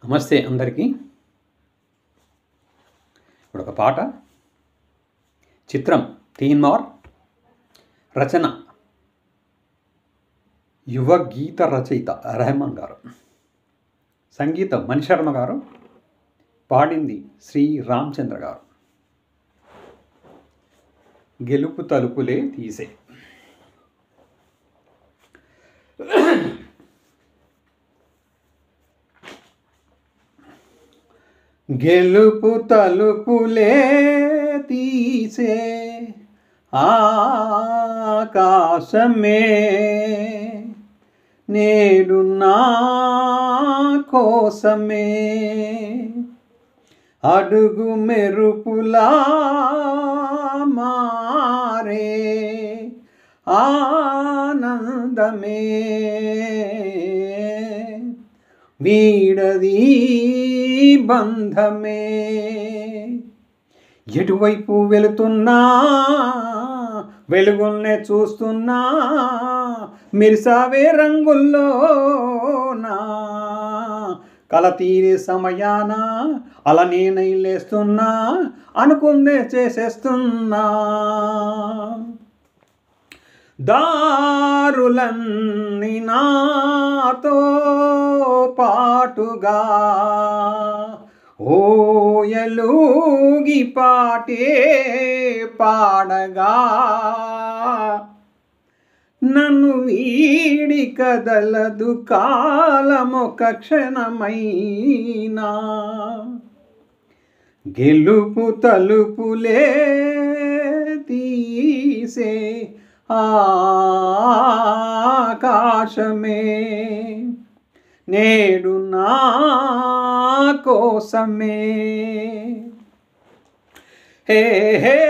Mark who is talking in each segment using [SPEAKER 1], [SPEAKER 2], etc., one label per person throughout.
[SPEAKER 1] నమస్తే అందరికీ. ఇప్పుడు ఒక పాట. చిత్రం తీన్మార్, రచన యువ గీత రచయిత రెహమాన్ గారు, సంగీతం మణిశర్మ గారు, పాడింది శ్రీ రామచంద్ర గారు. గెలుపు తలుపులే తీసే. గెలుపు తలుపులే తీసే ఆకాశమే నేడు నా కోసమే, అడుగు మెరుపులా మారే ఆనందమే, వీడది బంధమే. ఎటువైపు వెళుతున్నా వెలుగుల్నే చూస్తున్నా, మెరిసావే రంగుల్లోనా, కల తీరే సమయాన అలా నేనై లేస్తున్నా, అనుకుందే చేసేస్తున్నా. దారులన్నీ నాతో పాటుగా ఓయలూగి పాటే పాడగా, నన్ను వీడి కదలదు కాలమొక క్షణమైనా. గెలుపు తలుపులే తీసే ఆకాశమే నేడు నా కోసమే. హే హే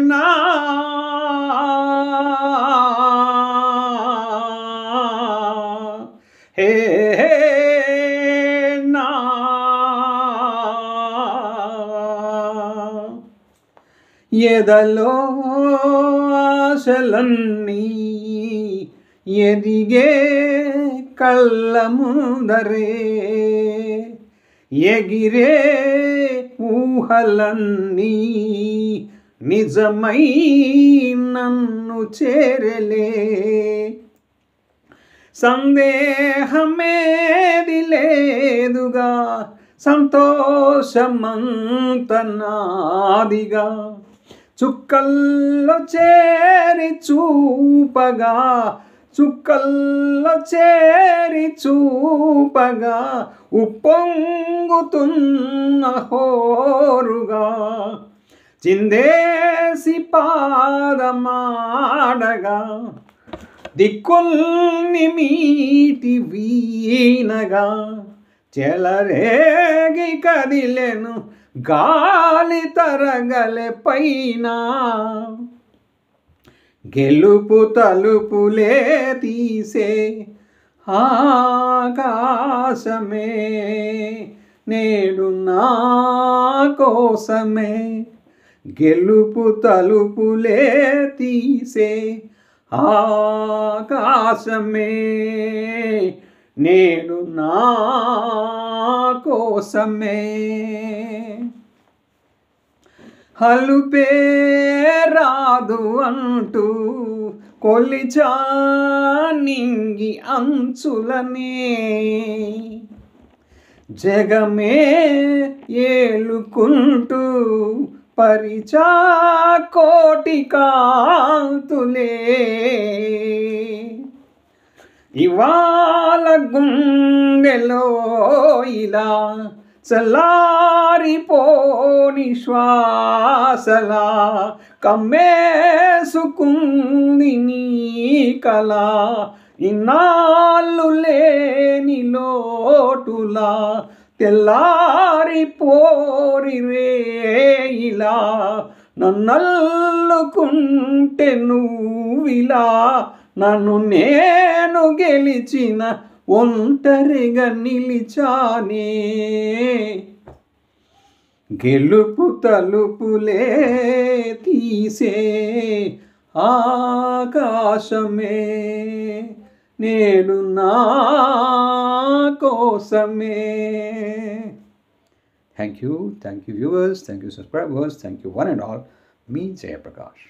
[SPEAKER 1] నా హే హే నా ఎదలో ఆశలన్నీ ఎదిగే కళ్ళ ముందరే, ఎగిరే ఊహలన్నీ నిజమై నన్ను చేరలే. సందేహమేది లేదుగా, సంతోషమంత నాదిగా, చుక్కల్లో చేరి చూపగా, చుక్కల్లో చేరి చూపగా, ఉప్పొంగుతున్న హోరుగా, చిందేసి పాదమాడగా, దిక్కుల్ని మీటి వీనగా, చెలరేగి కదిలెను గాలి తరగలే పైన. గెలుపు తలుపులే తీసే ఆకాశమే నేడు నా కోసమే. గెలుపు తలుపులే తీసే ఆకాశమే నేడు నా కోసమే. హలుపే రాదు అంటూ కొలిచా నింగి అంచులనే, జగమే ఏలుకుంటూ పరిచా కోటి కాంతులే. ఇవాళ గుండెలో ఇలా చల్లారిపోని శ్వాసలా కమ్మేసుకుంది నీ కళ, ఇన్నాళ్ళు లేని లోటులా తెల్లారిపోరి రేయిలా, నన్నల్లుకుంటే నువ్విలా, నన్ను నేను గెలిచిన ఒంటరిగా నిలిచానే. గెలుపు తలుపులే తీసే ఆకాశమే నేడు నా కోసమే. Thank you viewers, thank you subscribers, thank you one and all. Me Jayaprakash.